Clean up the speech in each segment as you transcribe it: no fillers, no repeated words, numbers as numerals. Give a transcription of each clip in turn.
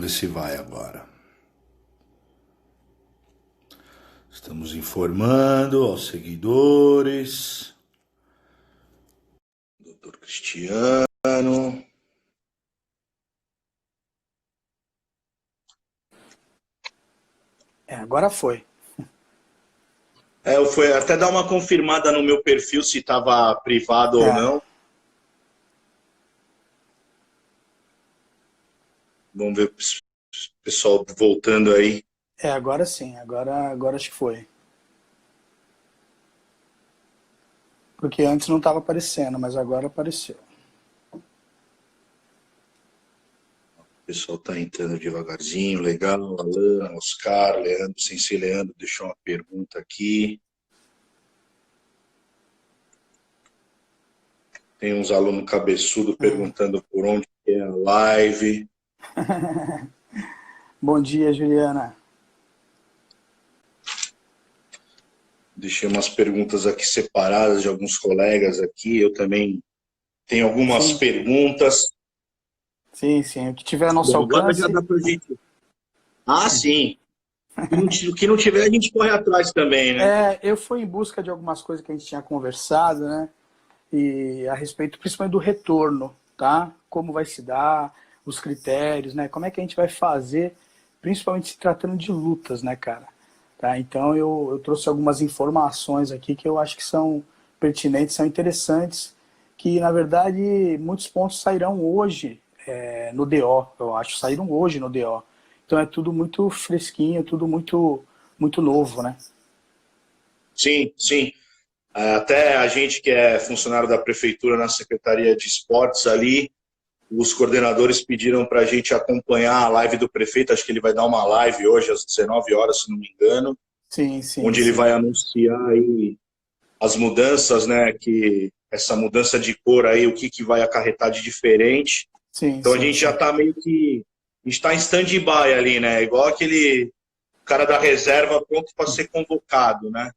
ver se vai agora. Estamos informando aos seguidores. Doutor Cristiano. Agora foi. Eu fui até dar uma confirmada no meu perfil se estava privado ou não. Vamos ver o pessoal voltando aí. Agora sim, agora acho que foi. Porque antes não estava aparecendo, mas agora apareceu. O pessoal está entrando devagarzinho, legal. Alana, Oscar, Leandro, sem ser Leandro, deixou uma pergunta aqui. Tem uns alunos cabeçudos perguntando por onde é a live. Bom dia, Juliana. Deixei umas perguntas aqui separadas de alguns colegas aqui. Eu também tenho algumas perguntas. Sim, o que tiver a nosso alcance. Agora já dá pra gente... sim. O que não tiver, a gente corre atrás também, né? Eu fui em busca de algumas coisas que a gente tinha conversado, né? E a respeito principalmente do retorno, tá? Como vai se dar, os critérios, né? Como é que a gente vai fazer, principalmente se tratando de lutas, né, cara? Tá? Então eu trouxe algumas informações aqui que eu acho que são pertinentes, são interessantes, que na verdade muitos pontos sairão hoje no DO, eu acho, saíram hoje no DO. Então é tudo muito fresquinho, tudo muito novo, né? Sim. Até a gente que é funcionário da prefeitura na Secretaria de Esportes ali, os coordenadores pediram para a gente acompanhar a live do prefeito. Acho que ele vai dar uma live hoje às 19 horas, se não me engano. Sim. Onde ele vai anunciar aí as mudanças, né? Que essa mudança de cor aí, o que vai acarretar de diferente. Então a gente já está meio que... A gente está em stand-by ali, né? Igual aquele cara da reserva pronto para ser convocado, né?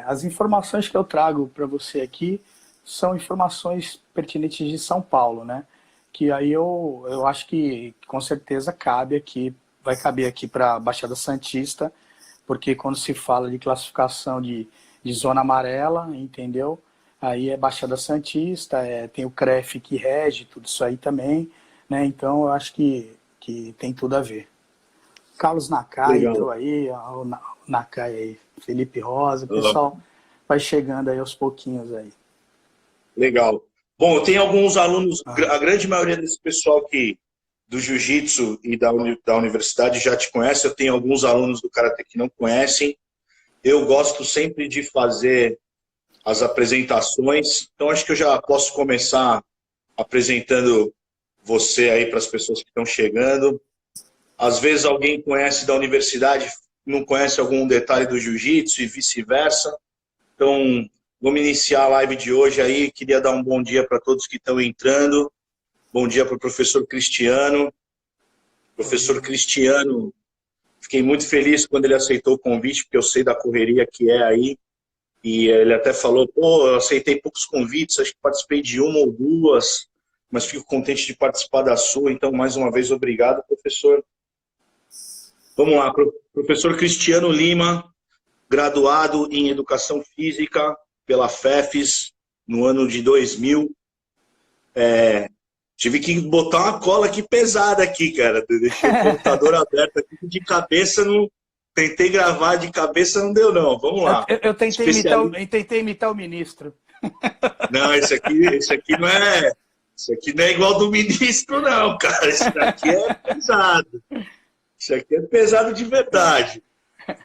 As informações que eu trago para você aqui são informações pertinentes de São Paulo, né? Que aí eu acho que com certeza vai caber aqui para a Baixada Santista, porque quando se fala de classificação de zona amarela, entendeu? Aí é Baixada Santista, tem o CREF que rege tudo isso aí também, né? Então eu acho que tem tudo a ver. Carlos Nakai entrou aí, o Nakai aí, Felipe Rosa, o pessoal vai chegando aí aos pouquinhos aí. Legal. Bom, eu tenho alguns alunos, a grande maioria desse pessoal que do jiu-jitsu e da universidade já te conhece, eu tenho alguns alunos do karatê que não conhecem. Eu gosto sempre de fazer as apresentações, então acho que eu já posso começar apresentando você aí para as pessoas que estão chegando. Às vezes alguém conhece da universidade, não conhece algum detalhe do jiu-jitsu e vice-versa. Então, vamos iniciar a live de hoje aí. Queria dar um bom dia para todos que estão entrando. Bom dia para o professor Cristiano. Professor Cristiano, fiquei muito feliz quando ele aceitou o convite, porque eu sei da correria que é aí. E ele até falou, eu aceitei poucos convites, acho que participei de uma ou duas, mas fico contente de participar da sua. Então, mais uma vez, obrigado, professor. Vamos lá, professor Cristiano Lima, graduado em Educação Física pela FEFES no ano de 2000. Tive que botar uma cola aqui pesada aqui, cara. Deixei o computador aberto aqui de cabeça, não... Tentei gravar de cabeça, não deu não. Vamos lá. Eu tentei imitar o ministro. Não, esse aqui não é... Isso aqui não é igual do ministro, não, cara. Isso daqui é pesado. Isso aqui é pesado de verdade.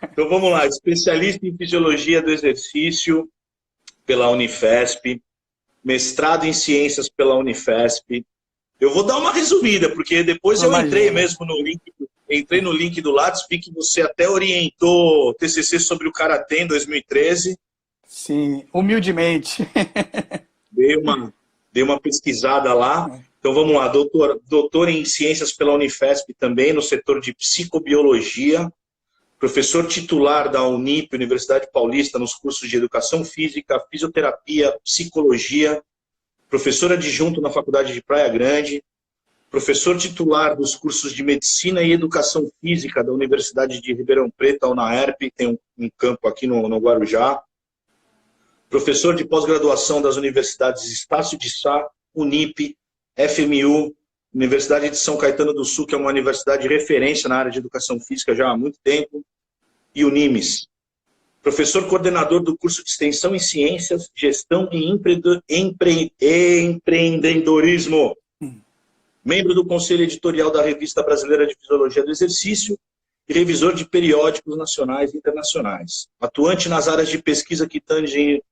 Então vamos lá. Especialista em Fisiologia do Exercício pela Unifesp. Mestrado em Ciências pela Unifesp. Eu vou dar uma resumida, porque depois eu entrei mesmo no link, entrei no link do Lattes, vi que você até orientou TCC sobre o Karatê em 2013. Sim, humildemente. Dei uma pesquisada lá. Então vamos lá, doutor em Ciências pela Unifesp também, no setor de Psicobiologia, professor titular da Unip, Universidade Paulista, nos cursos de Educação Física, Fisioterapia, Psicologia, professor adjunto na Faculdade de Praia Grande, professor titular dos cursos de Medicina e Educação Física da Universidade de Ribeirão Preto, a UNAERP, tem um campo aqui no Guarujá. Professor de pós-graduação das universidades Estácio de Sá, Unip, FMU, Universidade de São Caetano do Sul, que é uma universidade de referência na área de educação física já há muito tempo, e Unimes. Professor coordenador do curso de Extensão em Ciências, Gestão e Empreendedorismo. Membro do Conselho Editorial da Revista Brasileira de Fisiologia do Exercício e revisor de periódicos nacionais e internacionais. Atuante nas áreas de pesquisa que tangem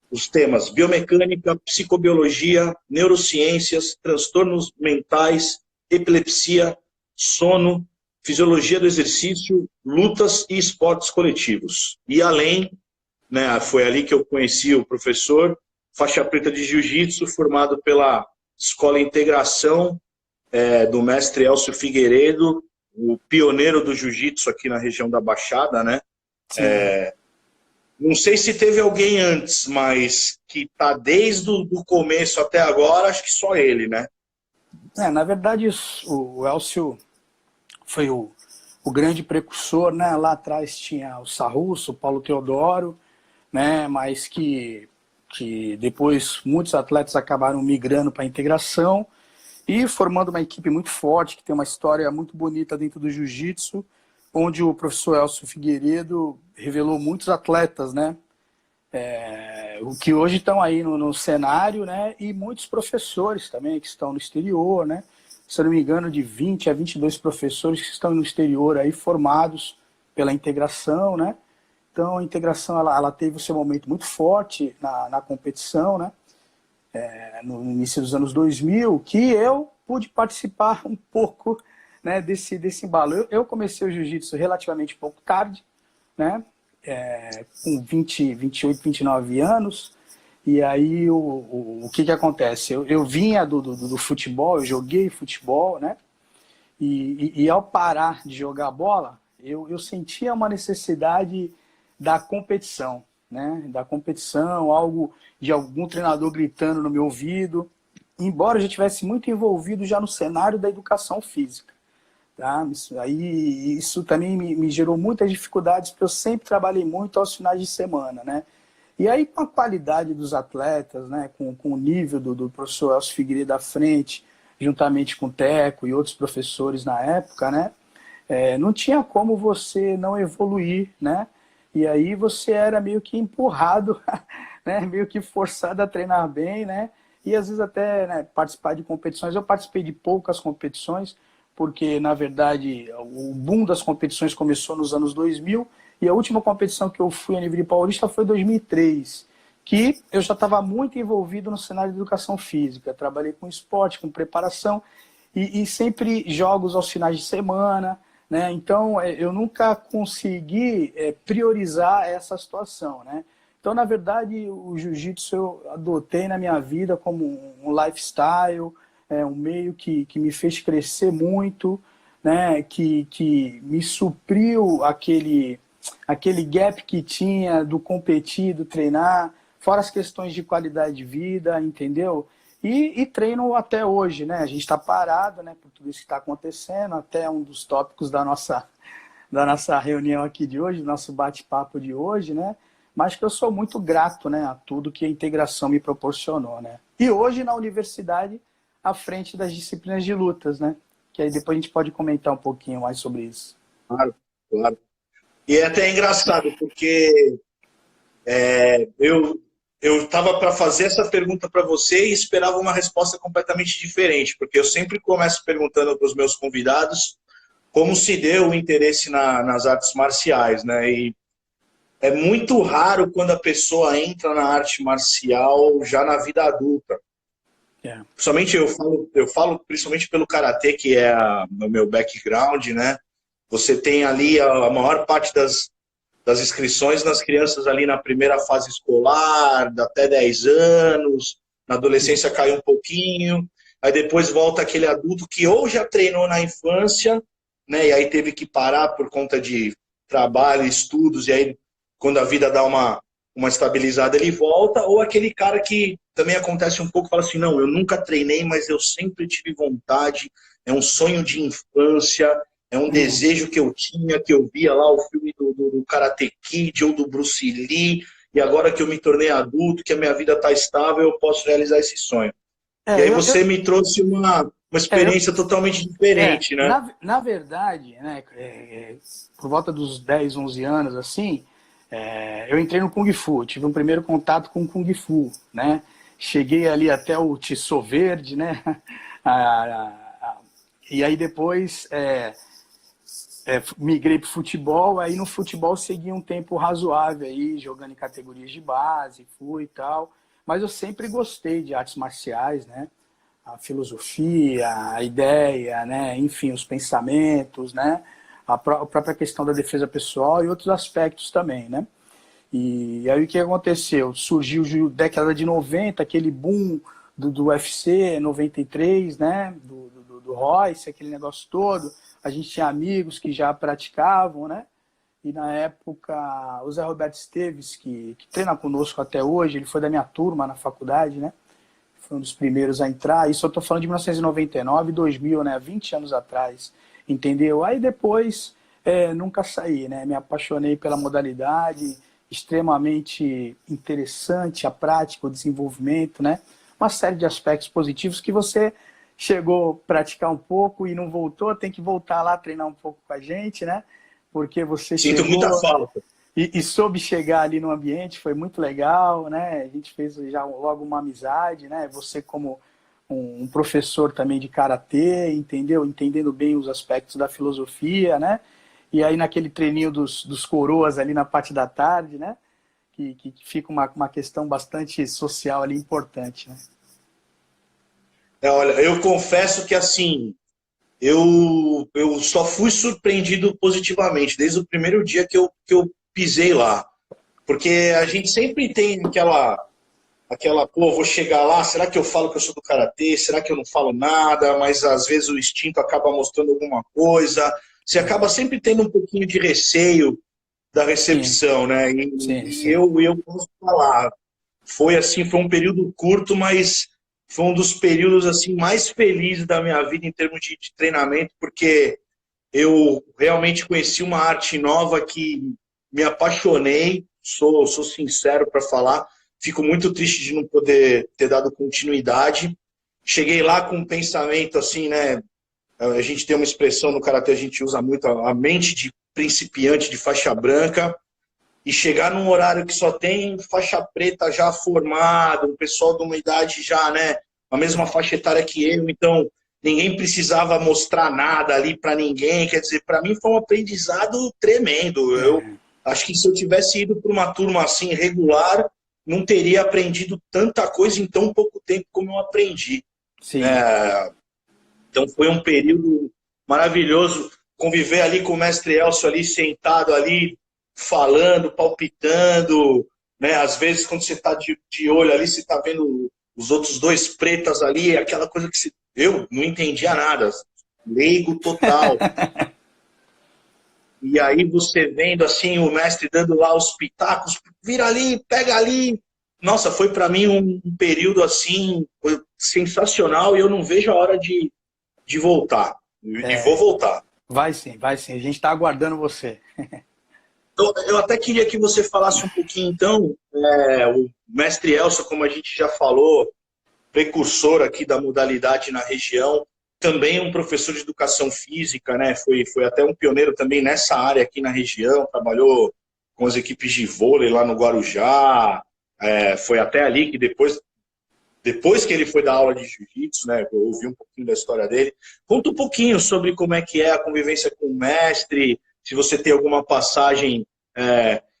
os temas biomecânica, psicobiologia, neurociências, transtornos mentais, epilepsia, sono, fisiologia do exercício, lutas e esportes coletivos. E além, né, foi ali que eu conheci o professor, faixa preta de jiu-jitsu, formado pela Escola Integração, do mestre Elcio Figueiredo, o pioneiro do jiu-jitsu aqui na região da Baixada, né? Não sei se teve alguém antes, mas que está desde o começo até agora, acho que só ele, né? Na verdade, o Elcio foi o grande precursor, né? Lá atrás tinha o Sarrusso, o Paulo Teodoro, né? Mas que depois muitos atletas acabaram migrando para a integração e formando uma equipe muito forte, que tem uma história muito bonita dentro do jiu-jitsu, onde o professor Elcio Figueiredo revelou muitos atletas, né? O que hoje estão aí no cenário, né? E muitos professores também que estão no exterior, né? Se eu não me engano, de 20 a 22 professores que estão no exterior aí formados pela integração, né? Então a integração ela teve o seu momento muito forte na competição, né? No início dos anos 2000, que eu pude participar um pouco, né, desse embalo. Eu comecei o jiu-jitsu relativamente pouco tarde, né, com 28, 29 anos, e aí o que acontece? Eu vinha do futebol, eu joguei futebol, né, e ao parar de jogar bola, eu sentia uma necessidade da competição, né, da competição, algo de algum treinador gritando no meu ouvido, embora eu já estivesse muito envolvido já no cenário da educação física. Tá? Isso também me gerou muitas dificuldades, porque eu sempre trabalhei muito aos finais de semana, né? E aí, com a qualidade dos atletas, né, com o nível do professor Elcio Figueiredo à frente, juntamente com o Teco e outros professores na época, né, não tinha como você não evoluir, né? E aí você era meio que empurrado, né, meio que forçado a treinar bem, né? E às vezes até, né, participar de competições. Eu participei de poucas competições, porque, na verdade, o boom das competições começou nos anos 2000, e a última competição que eu fui a nível de paulista foi em 2003, que eu já estava muito envolvido no cenário de educação física. Trabalhei com esporte, com preparação, e sempre jogos aos finais de semana, né? Então, eu nunca consegui priorizar essa situação, né? Então, na verdade, o jiu-jitsu eu adotei na minha vida como um lifestyle, um meio que me fez crescer muito, né? Que me supriu aquele gap que tinha do competir, do treinar, fora as questões de qualidade de vida, entendeu? E treino até hoje, né? A gente está parado, né, por tudo isso que está acontecendo, até um dos tópicos da nossa reunião aqui de hoje, do nosso bate-papo de hoje, né? Mas que eu sou muito grato, né, a tudo que a integração me proporcionou, né? E hoje na universidade, à frente das disciplinas de lutas, né? Que aí depois a gente pode comentar um pouquinho mais sobre isso. Claro, claro. E é até engraçado, porque eu estava para fazer essa pergunta para você e esperava uma resposta completamente diferente, porque eu sempre começo perguntando para os meus convidados como se deu o interesse nas artes marciais, né? E é muito raro quando a pessoa entra na arte marcial já na vida adulta. Principalmente eu falo principalmente pelo karatê, que é o meu background, né? Você tem ali a maior parte das inscrições nas crianças ali na primeira fase escolar, até 10 anos, na adolescência cai um pouquinho, aí depois volta aquele adulto que ou já treinou na infância, né, e aí teve que parar por conta de trabalho, estudos, e aí quando a vida dá uma uma estabilizada, ele volta, ou aquele cara que também acontece um pouco, fala assim, não, eu nunca treinei, mas eu sempre tive vontade, é um sonho de infância, é um desejo que eu tinha, que eu via lá o filme do Karate Kid ou do Bruce Lee, e agora que eu me tornei adulto, que a minha vida está estável, eu posso realizar esse sonho. E aí você me trouxe uma experiência totalmente diferente, né? Na verdade, né, por volta dos 10, 11 anos, assim, eu entrei no Kung Fu, tive um primeiro contato com o Kung Fu, né? Cheguei ali até o Tiçô Verde, né? E aí depois migrei para o futebol, aí no futebol segui um tempo razoável aí, jogando em categorias de base, fui e tal, mas eu sempre gostei de artes marciais, né? A filosofia, a ideia, né? Enfim, os pensamentos, né? A própria questão da defesa pessoal e outros aspectos também, né? E aí o que aconteceu? Surgiu na década de 90, aquele boom do UFC, 93, né? Do Royce, aquele negócio todo. A gente tinha amigos que já praticavam, né? E na época, o Zé Roberto Esteves, que treina conosco até hoje, ele foi da minha turma na faculdade, né? Foi um dos primeiros a entrar. Isso eu estou falando de 1999, 2000, né? 20 anos atrás, entendeu? Aí depois, nunca saí, né? Me apaixonei pela modalidade, extremamente interessante a prática, o desenvolvimento, né? Uma série de aspectos positivos que você chegou a praticar um pouco e não voltou, tem que voltar lá treinar um pouco com a gente, né? Porque você Sinto muita falta. e soube chegar ali no ambiente, foi muito legal, né? A gente fez já logo uma amizade, né? Você como um professor também de karatê, entendeu? Entendendo bem os aspectos da filosofia, né? E aí naquele treininho dos coroas ali na parte da tarde, né? Que fica uma questão bastante social ali importante, né? Olha, eu confesso que assim, eu só fui surpreendido positivamente desde o primeiro dia que eu pisei lá. Porque a gente sempre tem pô, vou chegar lá, será que eu falo que eu sou do karatê? Será que eu não falo nada? Mas às vezes o instinto acaba mostrando alguma coisa. Você acaba sempre tendo um pouquinho de receio da Sim, recepção, né? sim, E sim. eu posso falar, foi assim, foi um período curto, mas foi um dos períodos assim mais felizes da minha vida em termos de treinamento, porque eu realmente conheci uma arte nova que me apaixonei, sou sincero para falar, fico muito triste de não poder ter dado continuidade. Cheguei lá com um pensamento assim, né? A gente tem uma expressão no karatê, a gente usa muito a mente de principiante de faixa branca, e chegar num horário que só tem faixa preta já formado, um pessoal de uma idade já, né, a mesma faixa etária que eu, então ninguém precisava mostrar nada ali para ninguém, quer dizer, para mim foi um aprendizado tremendo. Eu acho que se eu tivesse ido para uma turma assim regular, não teria aprendido tanta coisa em tão pouco tempo como eu aprendi. Sim. Então foi um período maravilhoso conviver ali com o mestre Elcio ali sentado ali falando, palpitando, né? Às vezes quando você está de olho ali, você está vendo os outros dois pretas ali, aquela coisa que eu não entendia nada, leigo total. E aí você vendo assim o mestre dando lá os pitacos, vira ali, pega ali. Nossa, foi para mim um período assim sensacional e eu não vejo a hora de voltar. E vou voltar. Vai sim, vai sim. A gente está aguardando você. Eu até queria que você falasse um pouquinho, então, o mestre Elcio, como a gente já falou, precursor aqui da modalidade na região, também um professor de educação física, né? Foi até um pioneiro também nessa área aqui na região, trabalhou com as equipes de vôlei lá no Guarujá, foi até ali que depois que ele foi dar aula de jiu-jitsu, né, eu ouvi um pouquinho da história dele. Conta um pouquinho sobre como é que é a convivência com o mestre, se você tem alguma passagem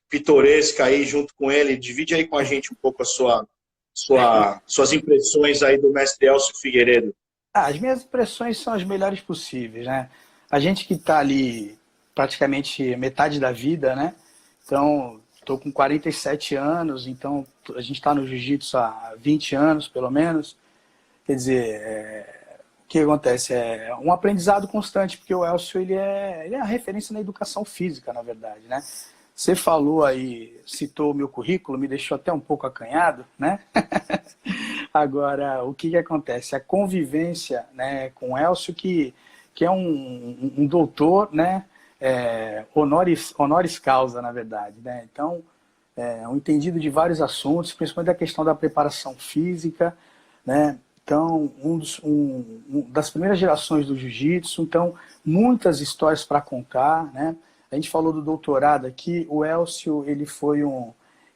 pitoresca aí junto com ele, divide aí com a gente um pouco suas impressões aí do mestre Elcio Figueiredo. As minhas impressões são as melhores possíveis, né? A gente que está ali praticamente metade da vida, né? Então, estou com 47 anos, então a gente está no jiu-jitsu há 20 anos, pelo menos. Quer dizer, o que acontece? É um aprendizado constante, porque o Elcio ele é a referência na educação física, na verdade, né? Você falou aí, citou o meu currículo, me deixou até um pouco acanhado, né? Agora, o que acontece? A convivência, né, com o Elcio, que é um doutor, né, honoris causa, na verdade, né? Então, um entendido de vários assuntos, principalmente da questão da preparação física, né? Então, das primeiras gerações do jiu-jitsu, então, muitas histórias para contar, né? A gente falou do doutorado aqui, o Elcio, ele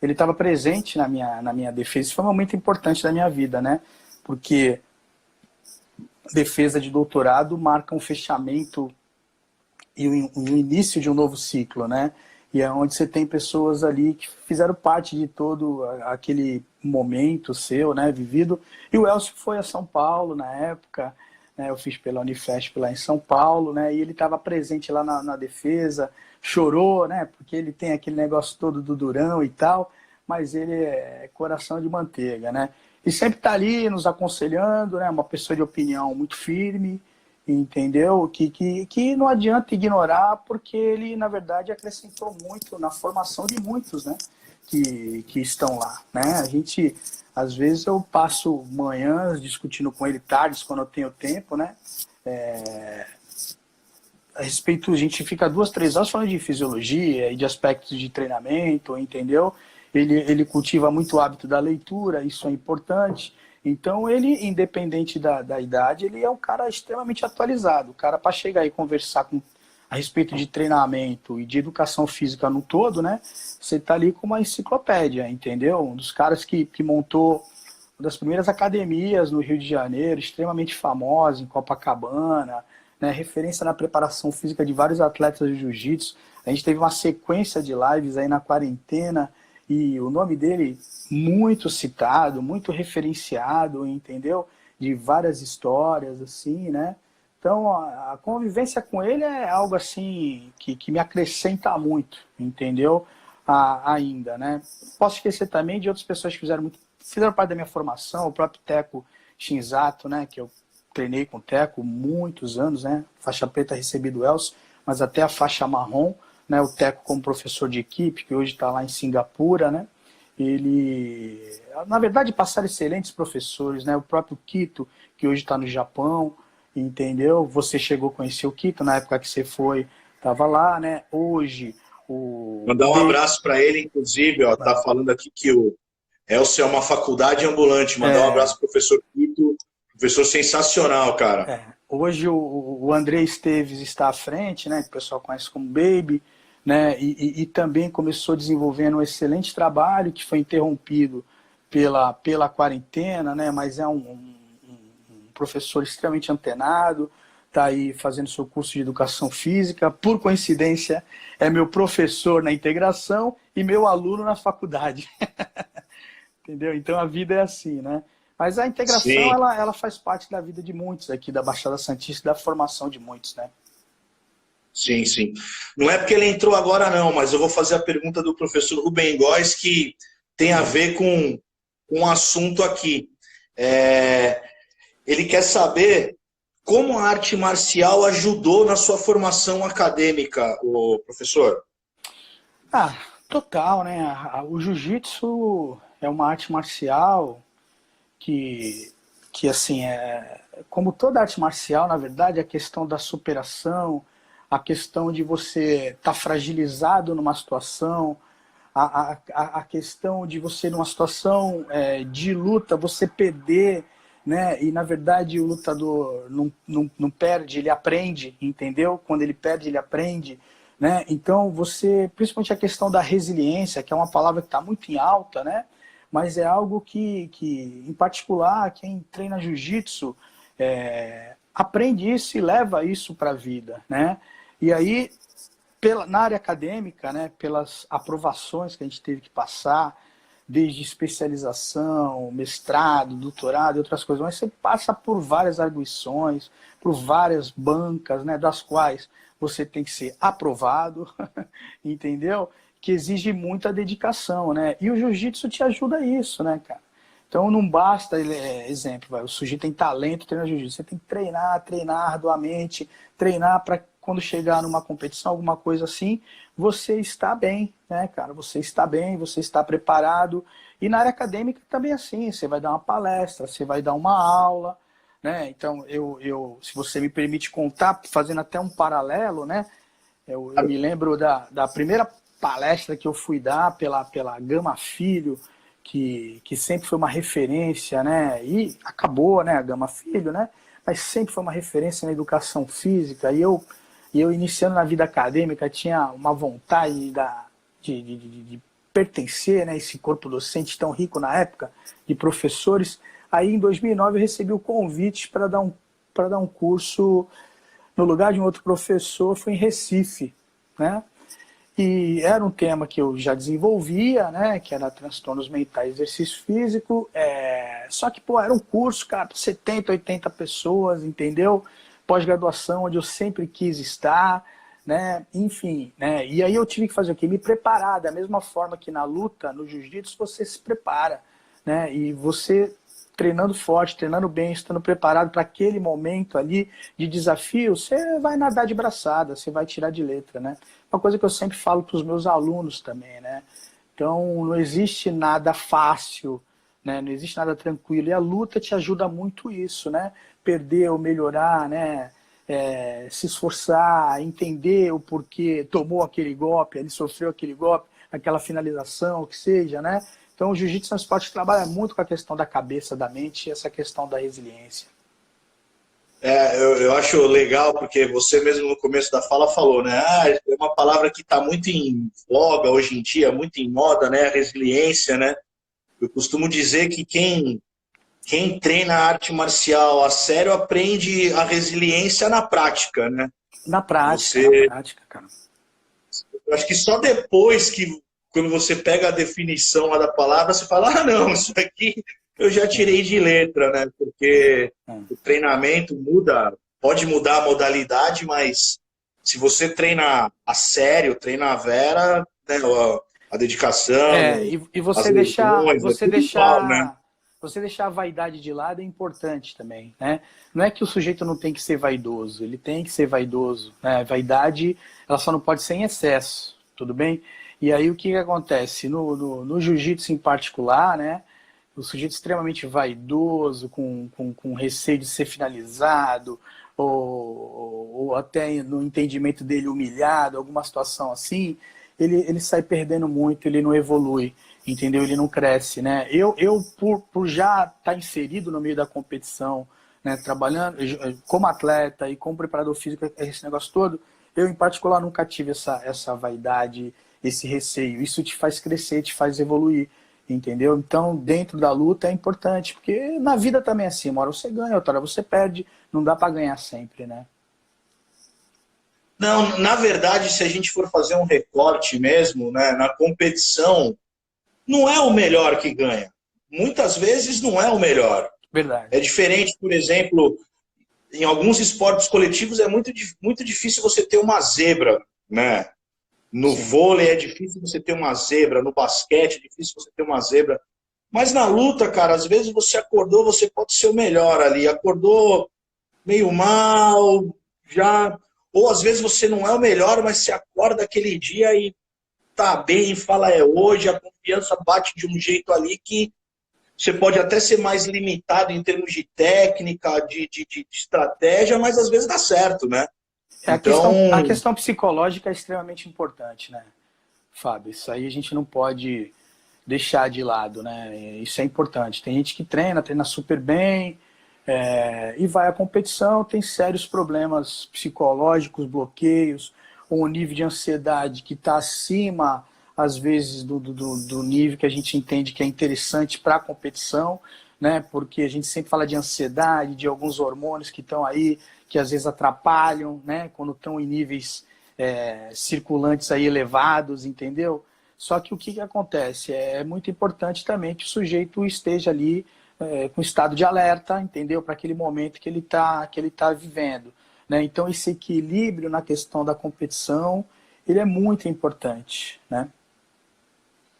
estava presente na minha defesa, isso foi um momento importante da minha vida, né? Porque defesa de doutorado marca um fechamento e o início de um novo ciclo, né? E é onde você tem pessoas ali que fizeram parte de todo aquele momento seu, né, vivido. E o Elcio foi a São Paulo na época, né, eu fiz pela Unifesp lá em São Paulo, né, e ele estava presente lá na defesa, chorou, né, porque ele tem aquele negócio todo do Durão e tal, mas ele é coração de manteiga, né? E sempre está ali nos aconselhando, né, uma pessoa de opinião muito firme, entendeu? Que não adianta ignorar, porque ele, na verdade, acrescentou muito na formação de muitos, né? Que estão lá, né? A gente, às vezes, eu passo manhãs discutindo com ele, tardes, quando eu tenho tempo, né? A respeito, a gente fica 2, 3 horas falando de fisiologia e de aspectos de treinamento, entendeu? Ele cultiva muito o hábito da leitura, isso é importante. Então, ele, independente da idade, ele é um cara extremamente atualizado. O cara, para chegar e conversar a respeito de treinamento e de educação física no todo, né? Você está ali com uma enciclopédia, entendeu? Um dos caras que montou uma das primeiras academias no Rio de Janeiro, extremamente famosa, em Copacabana, né? Referência na preparação física de vários atletas de jiu-jitsu. A gente teve uma sequência de lives aí na quarentena, e o nome dele muito citado, muito referenciado, entendeu? De várias histórias, assim, né? Então, a convivência com ele é algo, assim, que me acrescenta muito, entendeu? Ainda, né? Posso esquecer também de outras pessoas que fizeram parte da minha formação, o próprio Teco Shinzato, né? Que eu treinei com o Teco muitos anos, né? Faixa preta recebi do Elcio, mas até a faixa marrom, né, o Teco como professor de equipe, que hoje está lá em Singapura, né, ele, na verdade, passaram excelentes professores, né, o próprio Kito, que hoje está no Japão, entendeu? Você chegou a conhecer o Kito, na época que você foi, estava lá, né, hoje Mandar um abraço para ele, inclusive, ó, tá falando aqui que o Elcio é uma faculdade ambulante, mandar um abraço pro professor Kito, professor sensacional, cara. Hoje o André Esteves está à frente, né, que o pessoal conhece como Baby, né, e também começou desenvolvendo um excelente trabalho que foi interrompido pela quarentena, né, mas é um professor extremamente antenado, está aí fazendo seu curso de educação física, por coincidência é meu professor na integração e meu aluno na faculdade. Entendeu? Então a vida é assim, né? Mas a integração, ela faz parte da vida de muitos aqui da Baixada Santista, da formação de muitos, né? Sim, sim. Não é porque ele entrou agora não, mas eu vou fazer a pergunta do professor Rubem Góes, que tem a ver com um assunto aqui. Ele quer saber como a arte marcial ajudou na sua formação acadêmica, o professor. Total, né? O jiu-jitsu é uma arte marcial que assim, como toda arte marcial, na verdade, a questão da superação, a questão de você estar fragilizado numa situação, a questão de você, numa situação de luta, você perder, né? E, na verdade, o lutador não perde, ele aprende, entendeu? Quando ele perde, ele aprende, né? Então, principalmente a questão da resiliência, que é uma palavra que está muito em alta, né? Mas é algo que em particular, quem treina jiu-jitsu aprende isso e leva isso para a vida, né? E aí, na área acadêmica, né, pelas aprovações que a gente teve que passar, desde especialização, mestrado, doutorado e outras coisas, mas você passa por várias arguições, por várias bancas, né, das quais você tem que ser aprovado, entendeu? Que exige muita dedicação, né? E o jiu-jitsu te ajuda a isso, né, cara? Então não basta, exemplo, o sujeito tem talento, treina jiu-jitsu, você tem que treinar arduamente, treinar para quando chegar numa competição, alguma coisa assim, você está bem, né, cara? Você está bem, você está preparado. E na área acadêmica também é assim, você vai dar uma palestra, você vai dar uma aula, né? Então, se você me permite contar, fazendo até um paralelo, né? Eu me lembro da primeira palestra que eu fui dar pela Gama Filho, que sempre foi uma referência, né? E acabou, né, a Gama Filho, né? Mas sempre foi uma referência na educação física. E eu iniciando na vida acadêmica, tinha uma vontade de pertencer, né, a esse corpo docente tão rico na época, de professores. Aí, em 2009, eu recebi o convite para dar um curso no lugar de um outro professor, foi em Recife, né? E era um tema que eu já desenvolvia, né? Que era transtornos mentais e exercício físico. Só que, pô, era um curso, cara, 70, 80 pessoas, entendeu? Pós-graduação, onde eu sempre quis estar, né? Enfim, né? E aí eu tive que fazer o quê? Me preparar, da mesma forma que na luta, no jiu-jitsu, você se prepara, né? E você treinando forte, treinando bem, estando preparado para aquele momento ali de desafio, você vai nadar de braçada, você vai tirar de letra, né? Uma coisa que eu sempre falo para os meus alunos também, né? Então, não existe nada fácil, né? Não existe nada tranquilo. E a luta te ajuda muito isso, né? Perder ou melhorar, né? Se esforçar, entender o porquê tomou aquele golpe, ele sofreu aquele golpe, aquela finalização, o que seja, né? Então, o jiu-jitsu é um esporte que trabalha muito com a questão da cabeça, da mente e essa questão da resiliência. Eu acho legal, porque você mesmo no começo da fala falou, né? É uma palavra que está muito em voga hoje em dia, muito em moda, né? A resiliência, né? Eu costumo dizer que quem treina arte marcial a sério aprende a resiliência na prática, né? Na Você, prática, cara. eu acho que só depois quando você pega a definição lá da palavra, você fala, ah, não, isso aqui eu já tirei de letra, né? Porque o treinamento pode mudar a modalidade, mas se você treina a sério, treina a vera, né, a dedicação, E as lesões, é tudo igual, né? você deixar a vaidade de lado é importante também, né? Não é que o sujeito não tem que ser vaidoso, ele tem que ser vaidoso, né? Vaidade, ela só não pode ser em excesso, tudo bem? E aí o que acontece? No jiu-jitsu em particular, né? O sujeito extremamente vaidoso, com receio de ser finalizado, ou até no entendimento dele humilhado, alguma situação assim, ele sai perdendo muito, ele não evolui, entendeu? Ele não cresce, né? Por já estar inserido no meio da competição, né, trabalhando como atleta e como preparador físico, esse negócio todo, eu em particular nunca tive essa vaidade, esse receio. Isso te faz crescer, te faz evoluir, entendeu? Então, dentro da luta é importante, porque na vida também é assim, uma hora você ganha, outra hora você perde, não dá para ganhar sempre, né? Não, na verdade, se a gente for fazer um recorte mesmo, né, na competição, não é o melhor que ganha. Muitas vezes não é o melhor. Verdade. É diferente, por exemplo, em alguns esportes coletivos é muito difícil você ter uma zebra, né? No Sim. vôlei é difícil você ter uma zebra, no basquete é difícil você ter uma zebra. Mas na luta, cara, às vezes você acordou, você pode ser o melhor ali. Acordou meio mal, já. Ou às vezes você não é o melhor, mas você acorda aquele dia e tá bem, fala é hoje, a confiança bate de um jeito ali que você pode até ser mais limitado em termos de técnica, de estratégia, mas às vezes dá certo, né? Então, A questão psicológica é extremamente importante, né, Fábio? Isso aí a gente não pode deixar de lado, né? Isso é importante. Tem gente que treina super bem, e vai à competição, tem sérios problemas psicológicos, bloqueios, ou um nível de ansiedade que está acima, às vezes, do nível que a gente entende que é interessante para a competição, né? Porque a gente sempre fala de ansiedade, de alguns hormônios que estão aí, que às vezes atrapalham, né? Quando estão em níveis circulantes aí elevados, entendeu? Só que o que acontece? É muito importante também que o sujeito esteja ali com estado de alerta, entendeu? Para aquele momento que ele tá vivendo, né? Então, esse equilíbrio na questão da competição, ele é muito importante, né?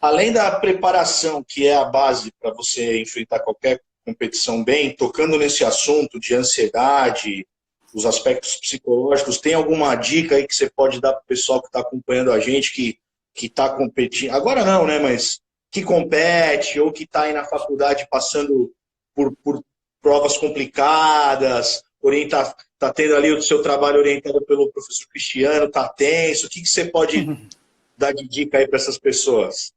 além da preparação, que é a base para você enfrentar qualquer competição bem, tocando nesse assunto de ansiedade, os aspectos psicológicos. Tem alguma dica aí que você pode dar para o pessoal que está acompanhando a gente, que está competindo? Agora não, né? Mas que compete ou que está aí na faculdade passando por provas complicadas, está tendo ali o seu trabalho orientado pelo professor Cristiano, está tenso. O que você pode dar de dica aí para essas pessoas?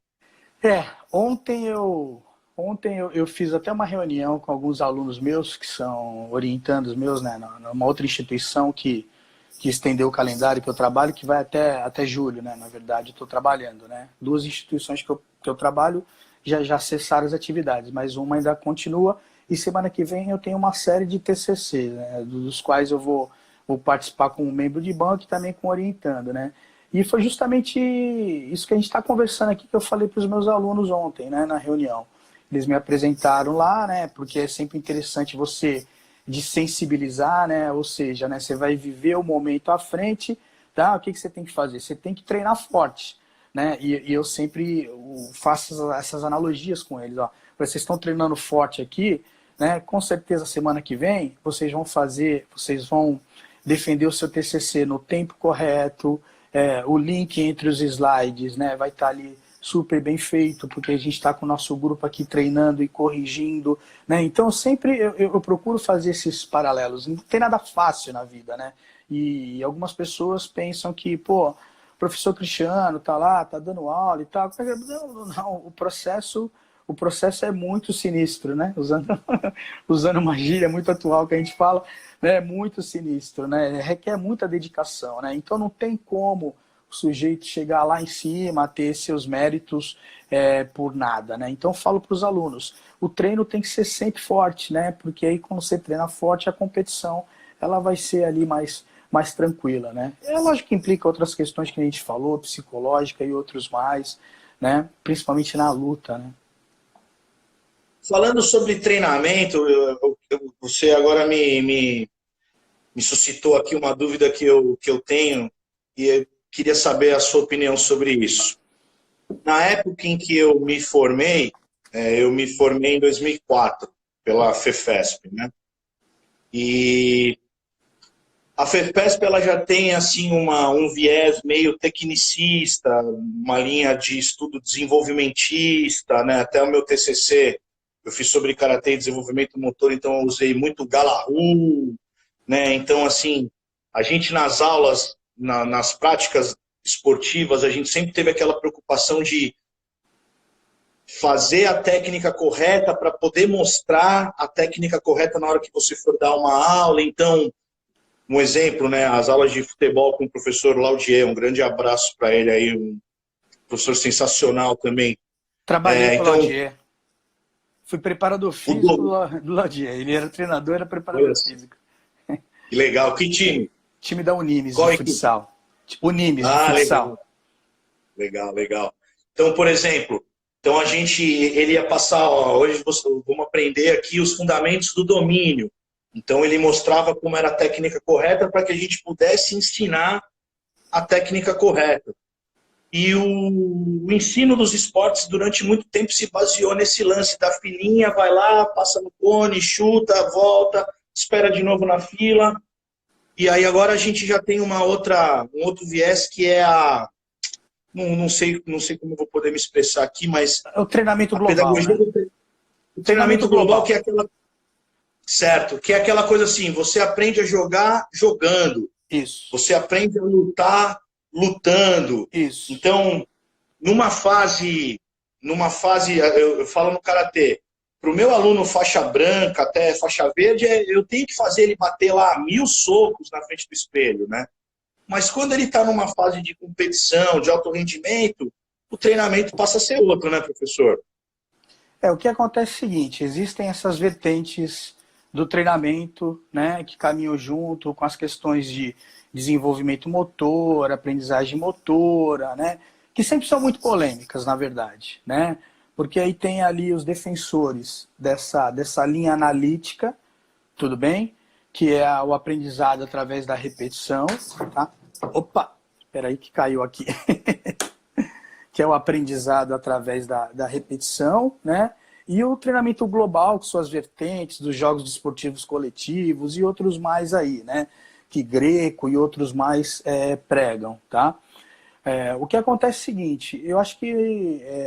Ontem eu fiz até uma reunião com alguns alunos meus, que são orientandos meus, né, numa outra instituição que estendeu o calendário que eu trabalho, que vai até julho, né, na verdade, eu estou trabalhando, né. 2 instituições que eu trabalho já cessaram as atividades, mas uma ainda continua, e semana que vem eu tenho uma série de TCC, né, dos quais eu vou participar como membro de banco e também com orientando, né. E foi justamente isso que a gente está conversando aqui, que eu falei para os meus alunos ontem, né, na reunião. Eles me apresentaram lá, né, porque é sempre interessante você de sensibilizar, né, ou seja, né, você vai viver o momento à frente, tá? O que você tem que fazer? Você tem que treinar forte, né, e eu sempre faço essas analogias com eles, ó. Vocês estão treinando forte aqui, né, com certeza semana que vem vocês vão defender o seu TCC no tempo correto, o link entre os slides, né, vai estar ali super bem feito, porque a gente está com o nosso grupo aqui treinando e corrigindo, né? Então sempre eu procuro fazer esses paralelos. Não tem nada fácil na vida, né? E algumas pessoas pensam que, pô, o professor Cristiano tá lá, tá dando aula e tal. Não, o processo é muito sinistro, né? Usando uma gíria muito atual que a gente fala, né? É muito sinistro, né? Requer muita dedicação, né? Então não tem como o sujeito chegar lá em cima, ter seus méritos por nada, né? Então eu falo para os alunos, o treino tem que ser sempre forte, né? Porque aí quando você treina forte, a competição ela vai ser ali mais tranquila, né? É lógico que implica outras questões que a gente falou, psicológica e outros mais, né? Principalmente na luta, né? Falando sobre treinamento, você agora me suscitou aqui uma dúvida que eu tenho e eu queria saber a sua opinião sobre isso. Na época em que eu me formei em 2004 pela FEFESP, né? E a FEFESP ela já tem assim um viés meio tecnicista, uma linha de estudo desenvolvimentista, né? Até o meu TCC eu fiz sobre karatê e desenvolvimento motor, então eu usei muito Galahu, né? Então assim, a gente nas aulas, nas práticas esportivas, a gente sempre teve aquela preocupação de fazer a técnica correta para poder mostrar a técnica correta na hora que você for dar uma aula. Então, um exemplo, né, as aulas de futebol com o professor Laudier, um grande abraço para ele aí, um professor sensacional também. Trabalhei com o Então, Laudier. Fui preparador físico do Laudier. Ele era treinador, era preparador físico. Que legal. Que time? Time da Unimes, Qual de futsal. Unimes, de futsal. Legal. Então, por exemplo, ele ia passar, ó, hoje vamos aprender aqui os fundamentos do domínio. Então ele mostrava como era a técnica correta para que a gente pudesse ensinar a técnica correta. E o ensino dos esportes durante muito tempo se baseou nesse lance da filinha, vai lá, passa no cone, chuta, volta, espera de novo na fila. E aí agora a gente já tem um outro viés que é não sei como eu vou poder me expressar aqui, mas o treinamento global, né? O treinamento global, que é aquela... Certo, que é aquela coisa assim, você aprende a jogar jogando. Isso. Você aprende a lutar lutando. Isso. Então, numa fase eu falo no karatê, para o meu aluno faixa branca até faixa verde, eu tenho que fazer ele bater lá 1000 socos na frente do espelho, né? Mas quando ele está numa fase de competição, de alto rendimento, o treinamento passa a ser outro, né, professor? O que acontece é o seguinte, existem essas vertentes do treinamento, né, que caminham junto com as questões de desenvolvimento motor, aprendizagem motora, né, que sempre são muito polêmicas, na verdade, né, porque aí tem ali os defensores dessa linha analítica, tudo bem, que é o aprendizado através da repetição, tá? Opa, espera aí que caiu aqui. Que é o aprendizado através da repetição, né? E o treinamento global, com suas vertentes, dos jogos desportivos coletivos e outros mais aí, né? que Greco e outros mais pregam, tá? O que acontece é o seguinte, eu acho que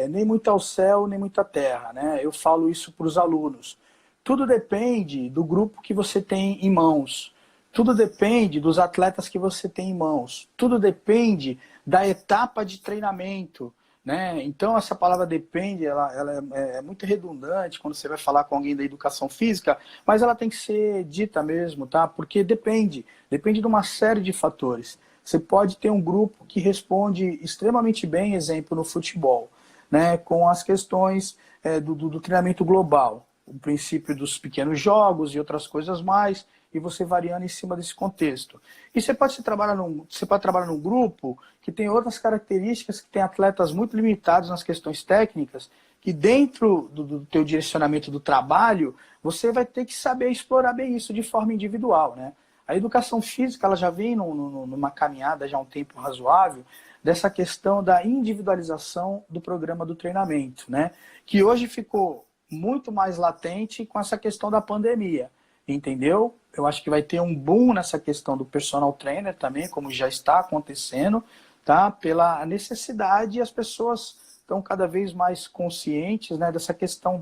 nem muito ao céu, nem muita terra, né? Eu falo isso para os alunos. Tudo depende do grupo que você tem em mãos. Tudo depende dos atletas que você tem em mãos. Tudo depende da etapa de treinamento, né? Então, essa palavra depende, ela é muito redundante quando você vai falar com alguém da educação física, mas ela tem que ser dita mesmo, tá? Porque depende de uma série de fatores. Você pode ter um grupo que responde extremamente bem, exemplo, no futebol, né? Com as questões do treinamento global, o princípio dos pequenos jogos e outras coisas mais, e você variando em cima desse contexto. E você pode trabalhar num grupo que tem outras características, que tem atletas muito limitados nas questões técnicas, que dentro do teu direcionamento do trabalho, você vai ter que saber explorar bem isso de forma individual, né? A educação física ela já vem numa caminhada já há um tempo razoável dessa questão da individualização do programa do treinamento, né? Que hoje ficou muito mais latente com essa questão da pandemia, entendeu? Eu acho que vai ter um boom nessa questão do personal trainer também, como já está acontecendo, tá? Pela necessidade, e as pessoas estão cada vez mais conscientes, né, dessa questão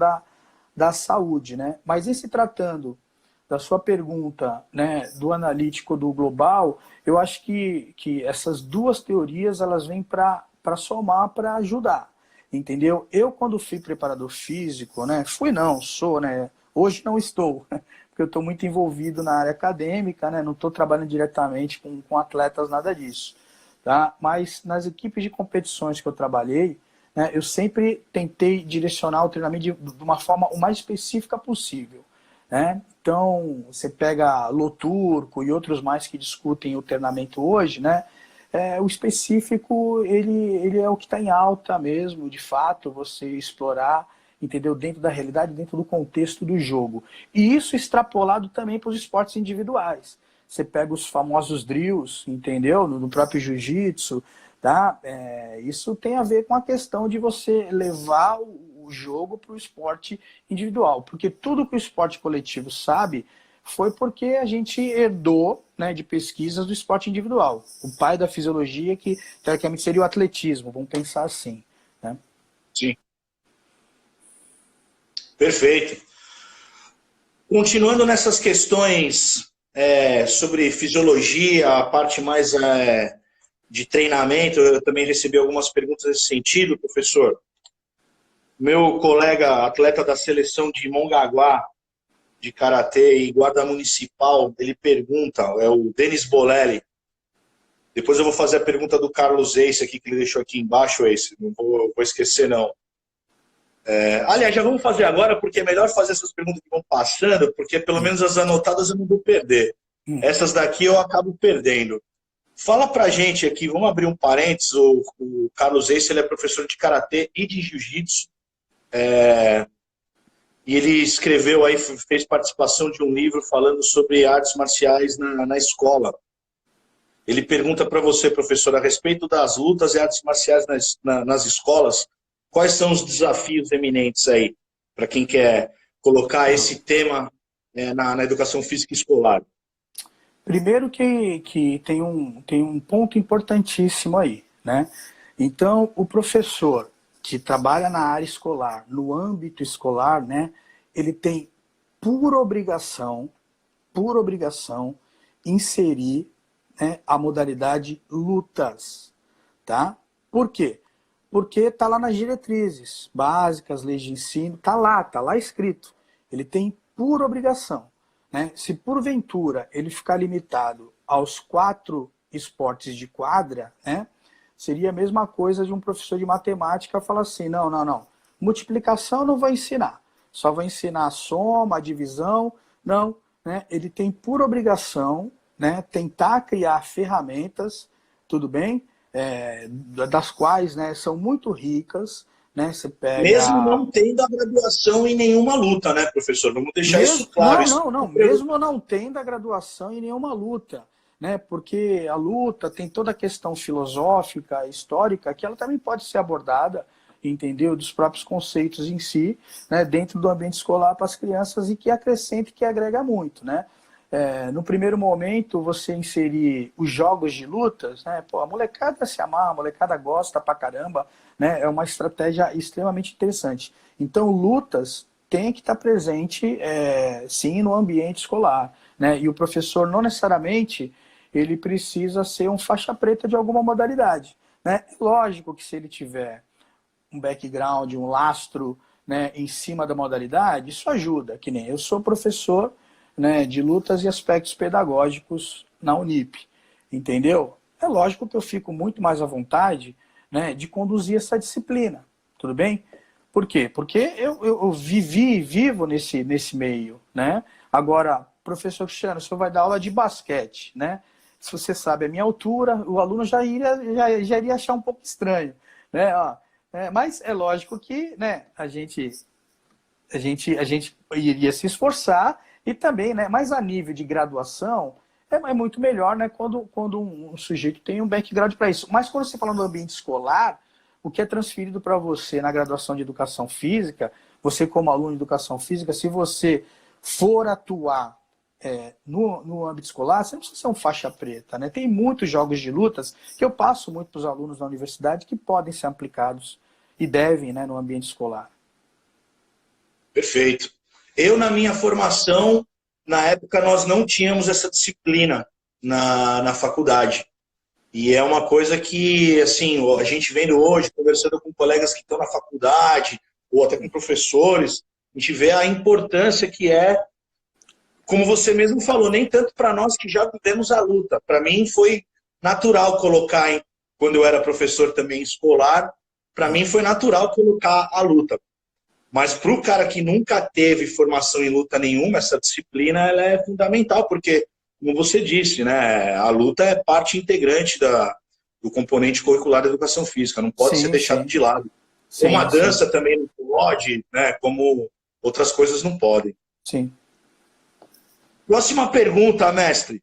da saúde, né? Mas em se tratando da sua pergunta, né, do analítico do global, eu acho que essas duas teorias elas vêm para somar, para ajudar, entendeu? Eu, quando fui preparador físico, né, sou, né, hoje não estou, porque eu estou muito envolvido na área acadêmica, né, não estou trabalhando diretamente com atletas, nada disso, tá? Mas nas equipes de competições que eu trabalhei, né, eu sempre tentei direcionar o treinamento de uma forma o mais específica possível, né? Então, você pega Loturco e outros mais que discutem o treinamento hoje, né? O específico, ele é o que está em alta mesmo, de fato, você explorar, entendeu? Dentro da realidade, dentro do contexto do jogo. E isso extrapolado também para os esportes individuais. Você pega os famosos drills, entendeu? No próprio jiu-jitsu, tá? Isso tem a ver com a questão de você levar o jogo para o esporte individual. Porque tudo que o esporte coletivo sabe foi porque a gente herdou, né, de pesquisas do esporte individual. O pai da fisiologia, que teoricamente seria o atletismo, vamos pensar assim, né? Sim. Perfeito. Continuando nessas questões sobre fisiologia, a parte mais de treinamento, eu também recebi algumas perguntas nesse sentido, professor. Meu colega atleta da seleção de Mongaguá, de karatê e guarda municipal, ele pergunta, é o Denis Bolelli. Depois eu vou fazer a pergunta do Carlos Ace aqui, que ele deixou aqui embaixo, Ace. Não vou esquecer, não. Aliás, já vamos fazer agora, porque é melhor fazer essas perguntas que vão passando, porque pelo menos as anotadas eu não vou perder. Essas daqui eu acabo perdendo. Fala pra gente aqui, vamos abrir um parênteses, o Carlos Ace, ele é professor de karatê e de jiu-jitsu. E ele escreveu aí, fez participação de um livro falando sobre artes marciais na escola. Ele pergunta para você, professor, a respeito das lutas e artes marciais nas escolas, quais são os desafios eminentes aí, para quem quer colocar esse tema na educação física escolar? Primeiro que tem um ponto importantíssimo aí, né? Então, o professor que trabalha na área escolar, no âmbito escolar, né, ele tem por obrigação inserir, né, a modalidade lutas, tá? Por quê? Porque está lá nas diretrizes básicas, leis de ensino, está lá escrito. Ele tem por obrigação, né? Se porventura ele ficar limitado aos 4 esportes de quadra, né, seria a mesma coisa de um professor de matemática falar assim, não, multiplicação não vai ensinar, só vai ensinar a soma, a divisão, não, né? Ele tem por obrigação, né, tentar criar ferramentas, tudo bem? Das quais, né, são muito ricas, né? Você pega... Mesmo não tendo a graduação em nenhuma luta, né, professor? Vamos deixar isso claro. Não. Mesmo não tendo a graduação em nenhuma luta, né? Porque a luta tem toda a questão filosófica, histórica, que ela também pode ser abordada, entendeu? Dos próprios conceitos em si, né? Dentro do ambiente escolar para as crianças, e que acrescenta e que agrega muito, né? no primeiro momento, você inserir os jogos de lutas, né? Pô, a molecada se amarra, a molecada gosta pra caramba, né? É uma estratégia extremamente interessante. Então, lutas tem que estar presente, sim, no ambiente escolar, né? E o professor não necessariamente ele precisa ser um faixa preta de alguma modalidade, né? Lógico que se ele tiver um background, um lastro, né, em cima da modalidade, isso ajuda, que nem eu sou professor, né, de lutas e aspectos pedagógicos na Unip, entendeu? É lógico que eu fico muito mais à vontade, né, de conduzir essa disciplina, tudo bem? Por quê? Porque eu vivi e vivo nesse meio, né? Agora, professor Cristiano, o senhor vai dar aula de basquete, né? Se você sabe a minha altura, o aluno já iria achar um pouco estranho, né? Ó, mas é lógico que, né, a gente iria se esforçar e também, né, mas a nível de graduação é muito melhor, né, quando um sujeito tem um background para isso. Mas quando você fala no ambiente escolar, o que é transferido para você na graduação de educação física, você como aluno de educação física, se você for atuar no âmbito escolar, você não precisa ser um faixa preta, né? Tem muitos jogos de lutas que eu passo muito para os alunos da universidade que podem ser aplicados e devem, né, no ambiente escolar. Perfeito. Eu, na minha formação, na época, nós não tínhamos essa disciplina na faculdade. E é uma coisa que, assim, a gente vendo hoje, conversando com colegas que estão na faculdade, ou até com professores, a gente vê a importância que é, como você mesmo falou, nem tanto para nós que já vivemos a luta. Para mim foi natural colocar, quando eu era professor também escolar, para mim foi natural colocar a luta. Mas para o cara que nunca teve formação em luta nenhuma, essa disciplina ela é fundamental, porque, como você disse, né, a luta é parte integrante do componente curricular da educação física, não pode ser deixado de lado. Como a dança também não pode, né, como outras coisas não podem. Sim. Próxima pergunta, mestre.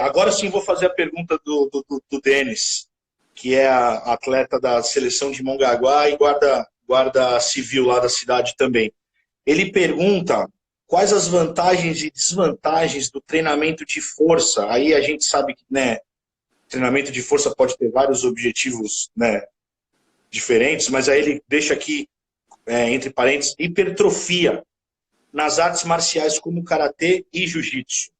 Agora sim vou fazer a pergunta do Denis, que é a atleta da seleção de Mongaguá e guarda civil lá da cidade também. Ele pergunta quais as vantagens e desvantagens do treinamento de força. Aí a gente sabe que, né, treinamento de força pode ter vários objetivos, né, diferentes, mas aí ele deixa aqui, entre parênteses, hipertrofia nas artes marciais como karatê e jiu-jitsu.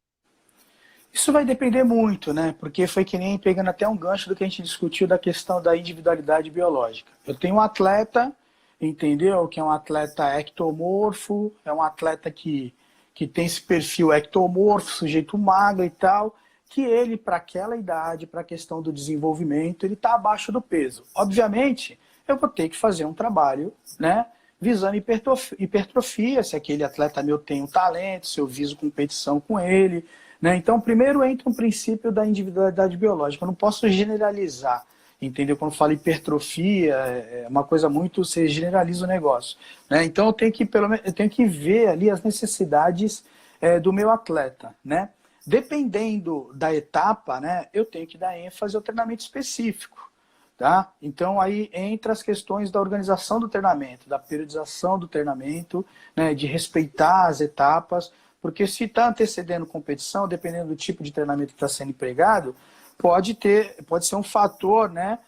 Isso vai depender muito, né? Porque foi que nem pegando até um gancho do que a gente discutiu da questão da individualidade biológica. Eu tenho um atleta, entendeu? Que é um atleta ectomorfo, é um atleta que tem esse perfil ectomorfo, sujeito magro e tal, que ele, para aquela idade, para a questão do desenvolvimento, ele está abaixo do peso. Obviamente, eu vou ter que fazer um trabalho, né? Visando hipertrofia, se aquele atleta meu tem um talento, se eu viso competição com ele, né? Então, primeiro entra um princípio da individualidade biológica. Eu não posso generalizar, entendeu? Quando falo hipertrofia, é uma coisa muito... Você generaliza o negócio, né? Então, eu tenho que ver ali as necessidades do meu atleta, né? Dependendo da etapa, né, eu tenho que dar ênfase ao treinamento específico. Tá? Então aí entra as questões da organização do treinamento, da periodização do treinamento, né, de respeitar as etapas, porque se está antecedendo competição, dependendo do tipo de treinamento que está sendo empregado, pode ser um fator, né,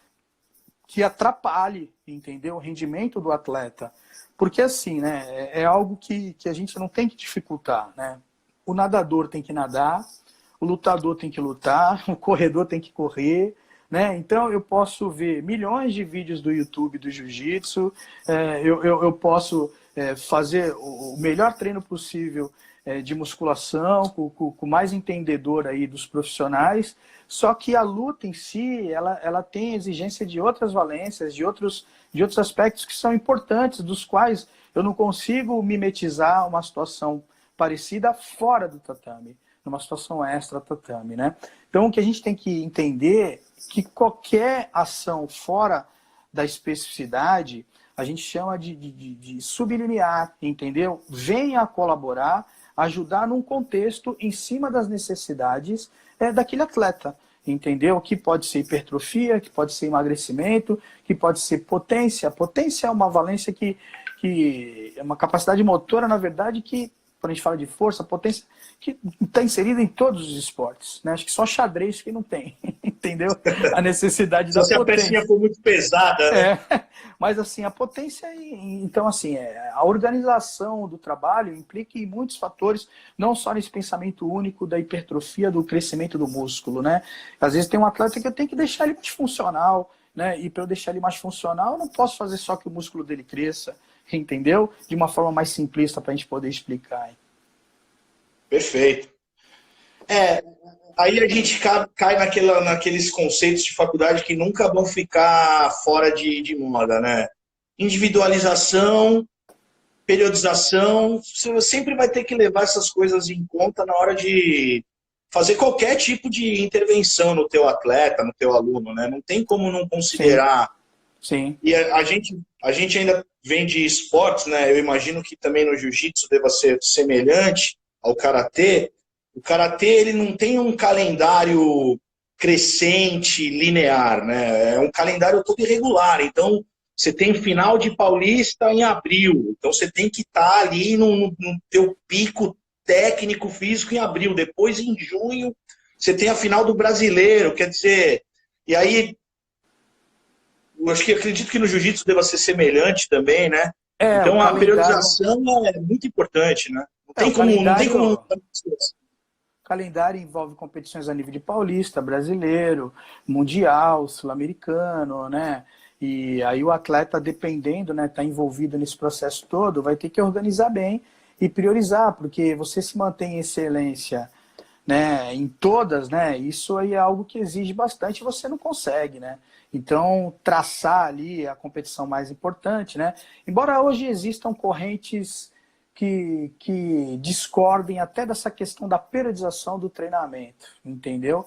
que atrapalhe, entendeu, o rendimento do atleta. Porque assim, né, é algo que a gente não tem que dificultar, né? O nadador tem que nadar, o lutador tem que lutar, o corredor tem que correr, né? Então eu posso ver milhões de vídeos do YouTube do jiu-jitsu, eu posso fazer o melhor treino possível de musculação, com o mais entendedor aí dos profissionais, só que a luta em si, ela tem exigência de outras valências, de outros aspectos que são importantes, dos quais eu não consigo mimetizar uma situação parecida fora do tatame, numa situação extra tatame, né? Então o que a gente tem que entender que qualquer ação fora da especificidade, a gente chama de subliminar, entendeu? Venha colaborar, ajudar num contexto em cima das necessidades daquele atleta, entendeu? Que pode ser hipertrofia, que pode ser emagrecimento, que pode ser potência. Potência é uma valência que é uma capacidade motora, na verdade, que quando a gente fala de força, potência, que está inserida em todos os esportes, né? Acho que só xadrez que não tem, entendeu? A necessidade Só da se a potência. pecinha for muito pesada, né? Mas assim, a potência, então assim, a organização do trabalho implica em muitos fatores, não só nesse pensamento único da hipertrofia, do crescimento do músculo, né? Às vezes tem um atleta que eu tenho que deixar ele mais funcional, né? E para eu deixar ele mais funcional, eu não posso fazer só que o músculo dele cresça, entendeu? De uma forma mais simplista para a gente poder explicar. Hein? Perfeito. Aí a gente cai naqueles conceitos de faculdade que nunca vão ficar fora de moda, né? Individualização, periodização, você sempre vai ter que levar essas coisas em conta na hora de fazer qualquer tipo de intervenção no teu atleta, no teu aluno, né? Não tem como não considerar. Sim. E a gente ainda vem de esportes, né? Eu imagino que também no jiu-jitsu deva ser semelhante ao karatê. O karatê, ele não tem um calendário crescente, linear, né? É um calendário todo irregular. Então, você tem final de Paulista em abril. Então, você tem que estar ali no teu pico técnico, físico em abril. Depois, em junho, você tem a final do Brasileiro. Quer dizer, e aí, eu acredito que no jiu-jitsu deva ser semelhante também, né? O Então, a calendário... periodização é muito importante, né? Não tem o como... calendário... O calendário envolve competições a nível de paulista, brasileiro, mundial, sul-americano, né? E aí o atleta, dependendo, né, tá envolvido nesse processo todo, vai ter que organizar bem e priorizar, porque você se mantém em excelência, né, em todas, né? Isso aí é algo que exige bastante, você não consegue, né? Então, traçar ali a competição mais importante, né? Embora hoje existam correntes que discordem até dessa questão da periodização do treinamento, entendeu?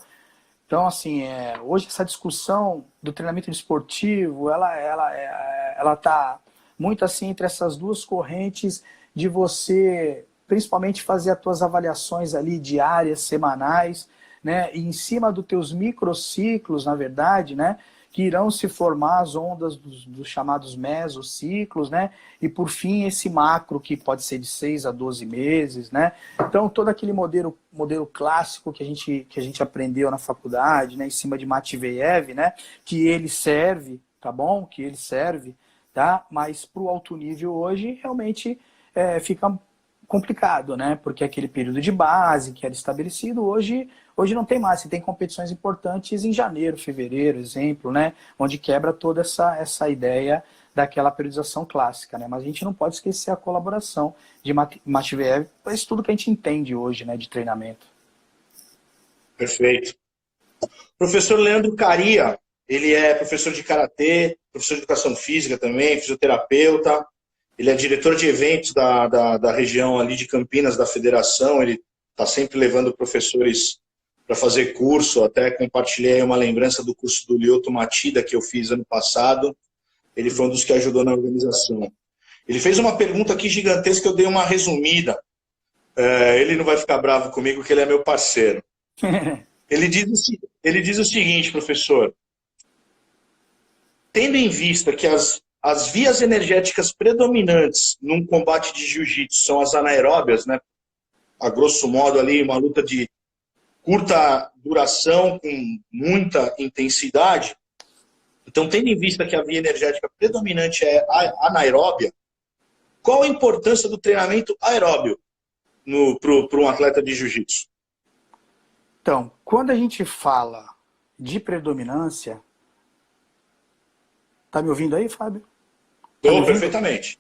Então, assim, hoje essa discussão do treinamento esportivo, ela tá muito assim entre essas duas correntes de você, principalmente, fazer as tuas avaliações ali diárias, semanais, né? E em cima dos teus microciclos, na verdade, né? Que irão se formar as ondas dos chamados mesociclos, né? E por fim esse macro que pode ser de 6 a 12 meses, né? Então todo aquele modelo clássico que a gente aprendeu na faculdade, né? Em cima de Matveev, né? Que ele serve, tá bom? Que ele serve, tá? Mas para o alto nível hoje realmente fica complicado, né? Porque aquele período de base que era estabelecido, hoje não tem mais. Você tem competições importantes em janeiro, fevereiro, exemplo, né? Onde quebra toda essa ideia daquela periodização clássica, né? Mas a gente não pode esquecer a colaboração de Matveev para isso tudo que a gente entende hoje, né? De treinamento. Perfeito. Professor Leandro Caria, ele é professor de karatê, professor de educação física também, fisioterapeuta. Ele é diretor de eventos da região ali de Campinas, da federação. Ele está sempre levando professores para fazer curso. Até compartilhei uma lembrança do curso do Lyoto Matida que eu fiz ano passado. Ele foi um dos que ajudou na organização. Ele fez uma pergunta aqui gigantesca, eu dei uma resumida. Ele não vai ficar bravo comigo, porque ele é meu parceiro. Ele diz o seguinte, professor. Tendo em vista que as vias energéticas predominantes num combate de jiu-jitsu são as anaeróbias, né? A grosso modo ali, uma luta de curta duração com muita intensidade. Então, tendo em vista que a via energética predominante é a anaeróbia, qual a importância do treinamento aeróbio para um atleta de jiu-jitsu? Então, quando a gente fala de predominância... Tá me ouvindo aí, Fábio? Estou perfeitamente.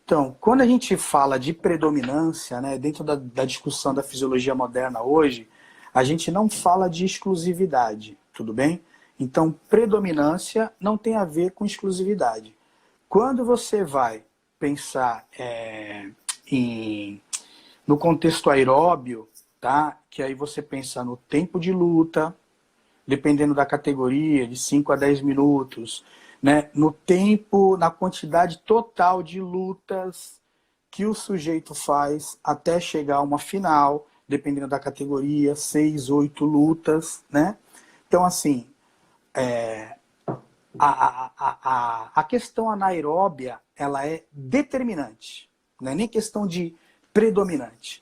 Então, quando a gente fala de predominância, né, dentro da discussão da fisiologia moderna hoje, a gente não fala de exclusividade, tudo bem? Então, predominância não tem a ver com exclusividade. Quando você vai pensar no contexto aeróbio, tá? Que aí você pensa no tempo de luta, dependendo da categoria, de 5 a 10 minutos, né? No tempo, na quantidade total de lutas que o sujeito faz até chegar a uma final, dependendo da categoria, 6, 8 lutas, né? Então, assim, a questão anaeróbia, ela é determinante. Não é nem questão de predominante.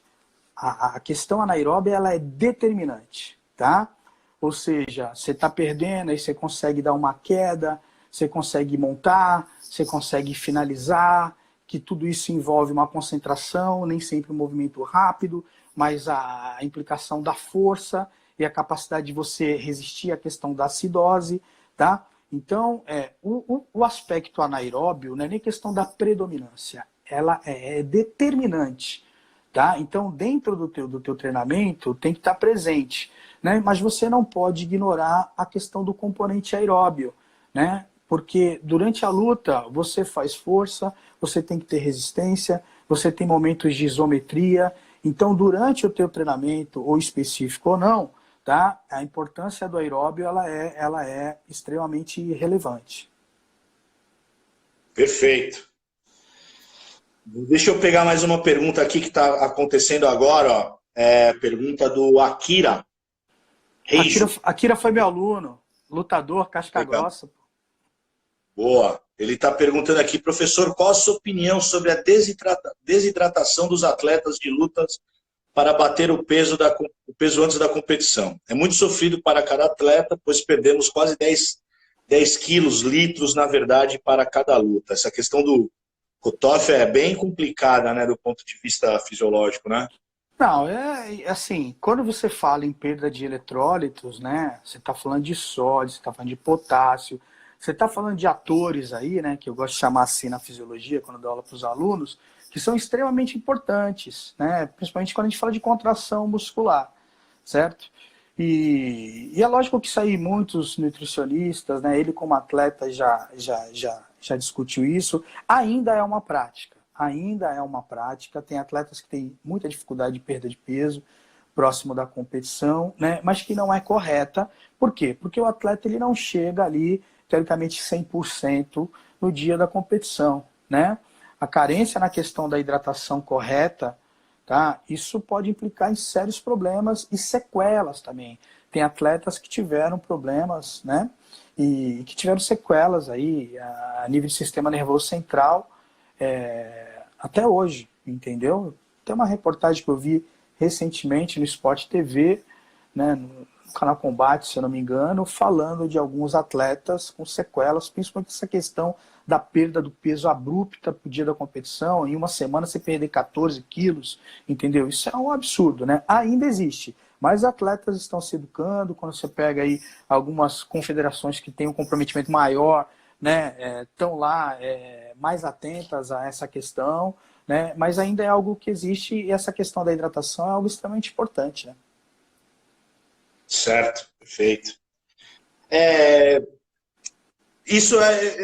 A questão anaeróbia, ela é determinante, tá? Ou seja, você está perdendo, aí você consegue dar uma queda, você consegue montar, você consegue finalizar, que tudo isso envolve uma concentração, nem sempre um movimento rápido, mas a implicação da força e a capacidade de você resistir à questão da acidose, tá? Então, o aspecto anaeróbio não é nem questão da predominância, ela é determinante. Tá? Então, dentro do teu treinamento, tem que estar presente, né? Mas você não pode ignorar a questão do componente aeróbio, né? Porque durante a luta, você faz força, você tem que ter resistência, você tem momentos de isometria. Então, durante o teu treinamento, ou específico ou não, tá? A importância do aeróbio ela é extremamente relevante. Perfeito. Deixa eu pegar mais uma pergunta aqui que está acontecendo agora. Ó. Pergunta do Akira. Akira foi meu aluno, lutador, casca Legal. grossa. Boa. Ele está perguntando aqui, professor, qual a sua opinião sobre a desidratação dos atletas de lutas para bater o peso antes da competição? É muito sofrido para cada atleta, pois perdemos quase 10 quilos, litros, na verdade, para cada luta. Essa questão do cutoff é bem complicada, né, do ponto de vista fisiológico, né? Não, assim, quando você fala em perda de eletrólitos, né, você está falando de sódio, você está falando de potássio, você está falando de atores aí, né, que eu gosto de chamar assim na fisiologia, quando eu dou aula para os alunos, que são extremamente importantes, né, principalmente quando a gente fala de contração muscular, certo? E é lógico que isso aí muitos nutricionistas, né, ele como atleta já discutiu isso, ainda é uma prática. Tem atletas que têm muita dificuldade de perda de peso próximo da competição, né? Mas que não é correta. Por quê? Porque o atleta ele não chega ali, teoricamente, 100% no dia da competição, né? A carência na questão da hidratação correta, tá? Isso pode implicar em sérios problemas e sequelas também. Tem atletas que tiveram problemas, né? E que tiveram sequelas aí a nível de sistema nervoso central, até hoje, entendeu? Tem uma reportagem que eu vi recentemente no Sport TV, né, no canal Combate, se eu não me engano, falando de alguns atletas com sequelas, principalmente essa questão da perda do peso abrupta pro dia da competição, em uma semana você perder 14 quilos, entendeu? Isso é um absurdo, né? Ainda existe, mas atletas estão se educando, quando você pega aí algumas confederações que têm um comprometimento maior, né, estão lá mais atentas a essa questão, né, mas ainda é algo que existe e essa questão da hidratação é algo extremamente importante, né? Certo, perfeito. Isso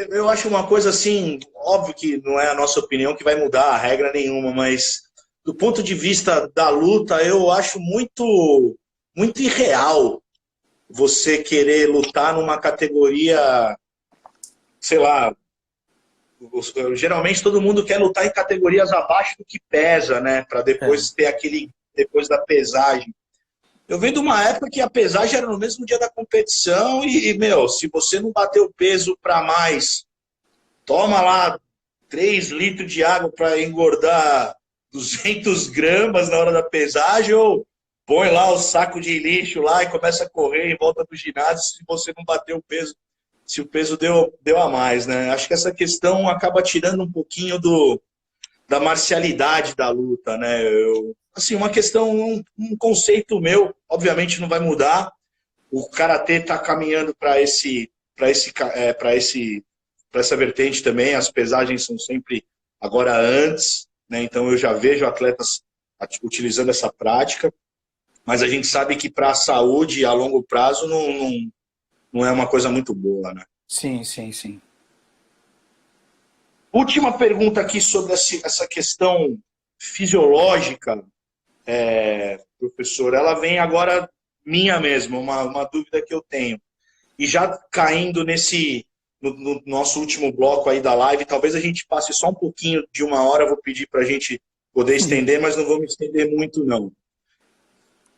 eu acho uma coisa assim, óbvio que não é a nossa opinião que vai mudar a regra nenhuma, mas do ponto de vista da luta, eu acho muito, muito irreal você querer lutar numa categoria, sei lá, geralmente todo mundo quer lutar em categorias abaixo do que pesa, né, para depois ter depois da pesagem. Eu venho de uma época que a pesagem era no mesmo dia da competição meu, se você não bater o peso para mais, toma lá 3 litros de água para engordar 200 gramas na hora da pesagem ou põe lá o saco de lixo lá e começa a correr em volta do ginásio se você não bater o peso, se o peso deu a mais, né? Acho que essa questão acaba tirando um pouquinho da marcialidade da luta, né? Assim, uma questão, um conceito meu, obviamente não vai mudar. O karatê está caminhando para essa vertente também. As pesagens são sempre agora antes, né? Então eu já vejo atletas utilizando essa prática, mas a gente sabe que para a saúde a longo prazo não é uma coisa muito boa, né? Sim, sim, sim. Última pergunta aqui sobre essa questão fisiológica, professor. Ela vem agora minha mesmo, uma dúvida que eu tenho. E já caindo no nosso último bloco aí da live, talvez a gente passe só um pouquinho de 1 hora, vou pedir para a gente poder estender, mas não vou me estender muito, não.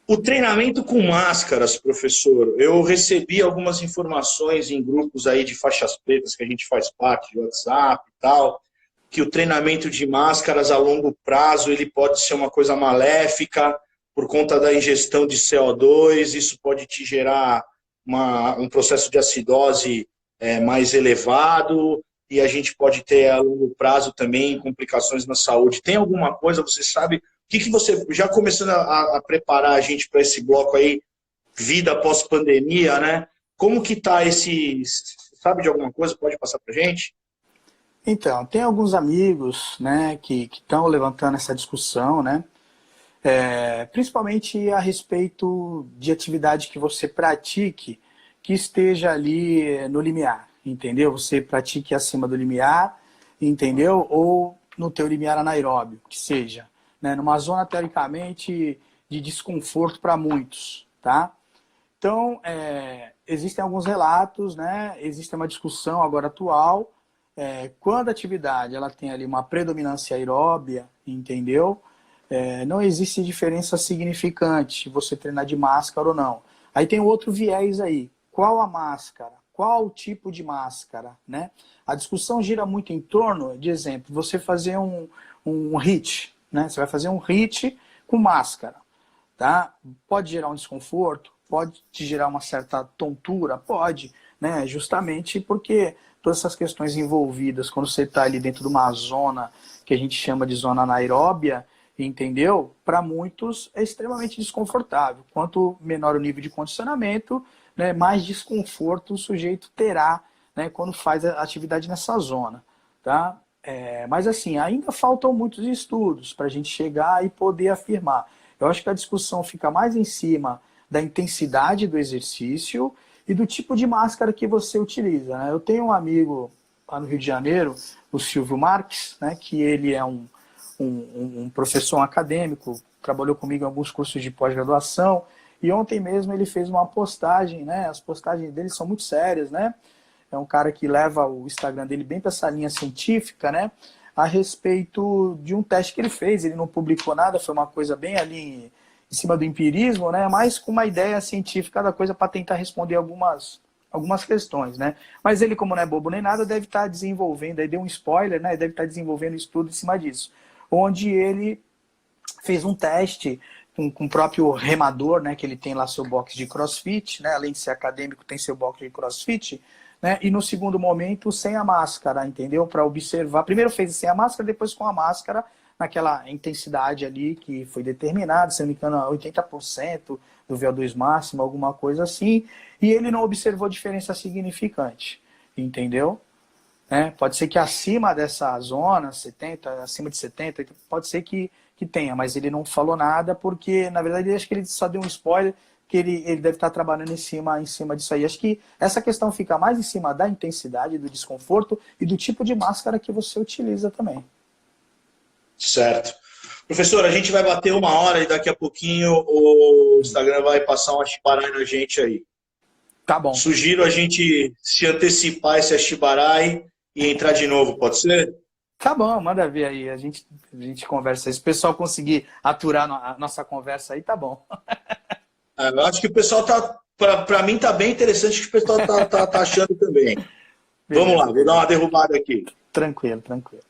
O treinamento com máscaras, professor, eu recebi algumas informações em grupos aí de faixas pretas que a gente faz parte, de WhatsApp e tal, que o treinamento de máscaras a longo prazo ele pode ser uma coisa maléfica por conta da ingestão de CO2, isso pode te gerar um processo de acidose mais elevado, e a gente pode ter a longo prazo também complicações na saúde. Tem alguma coisa, você sabe, o que você, já começando a preparar a gente para esse bloco aí, vida após pandemia, né? Como que tá sabe de alguma coisa? Pode passar para a gente? Então, tem alguns amigos, né, que estão levantando essa discussão, né? Principalmente a respeito de atividade que você pratique que esteja ali no limiar, entendeu? Você pratique acima do limiar, entendeu? Ou no teu limiar anaeróbio, que seja, né? Numa zona, teoricamente, de desconforto para muitos, tá? Então, existem alguns relatos, né? Existe uma discussão agora atual, quando a atividade ela tem ali uma predominância aeróbia, entendeu? Não existe diferença significante você treinar de máscara ou não. Aí tem outro viés aí. Qual a máscara? Qual o tipo de máscara? Né? A discussão gira muito em torno de, exemplo, você fazer um HIIT. Né? Você vai fazer um HIIT com máscara. Tá? Pode gerar um desconforto? Pode te gerar uma certa tontura? Pode. Né? Justamente porque todas essas questões envolvidas, quando você está ali dentro de uma zona que a gente chama de zona anaeróbia, entendeu? Para muitos é extremamente desconfortável. Quanto menor o nível de condicionamento, né, mais desconforto o sujeito terá, né, quando faz a atividade nessa zona. Tá? Mas assim, ainda faltam muitos estudos para a gente chegar e poder afirmar. Eu acho que a discussão fica mais em cima da intensidade do exercício e do tipo de máscara que você utiliza. Né? Eu tenho um amigo lá no Rio de Janeiro, o Silvio Marques, né, que ele é um professor acadêmico, trabalhou comigo em alguns cursos de pós-graduação, e ontem mesmo ele fez uma postagem, né? As postagens dele são muito sérias, né? É um cara que leva o Instagram dele bem para essa linha científica, né? A respeito de um teste que ele fez, ele não publicou nada, foi uma coisa bem ali em cima do empirismo, né? Mas com uma ideia científica da coisa para tentar responder algumas questões, né? Mas ele, como não é bobo nem nada, deve estar desenvolvendo, aí deu um spoiler, né? Deve estar desenvolvendo estudo em cima disso, onde ele fez um teste com o próprio remador, né, que ele tem lá seu box de crossfit, né, além de ser acadêmico, tem seu box de crossfit, né, e no segundo momento sem a máscara, entendeu? Para observar, primeiro fez sem a máscara, depois com a máscara, naquela intensidade ali que foi determinada, se não me engano, 80% do VO2 máximo, alguma coisa assim, e ele não observou diferença significante, entendeu? Pode ser que acima dessa zona, 70, acima de 70, pode ser que tenha, mas ele não falou nada porque, na verdade, acho que ele só deu um spoiler que ele deve estar trabalhando em cima disso aí. Acho que essa questão fica mais em cima da intensidade, do desconforto e do tipo de máscara que você utiliza também. Certo. Professor, a gente vai bater 1 hora e daqui a pouquinho o Instagram vai passar um Ashibarai na gente aí. Tá bom. Sugiro a gente se antecipar esse Ashibarai e entrar de novo, pode ser? Tá bom, manda ver aí, a gente conversa. Se o pessoal conseguir aturar a nossa conversa aí, tá bom. Eu acho que o pessoal tá, para mim tá bem interessante, que o pessoal tá achando também. Beleza, vamos lá, vou dar uma derrubada aqui. Tranquilo, tranquilo.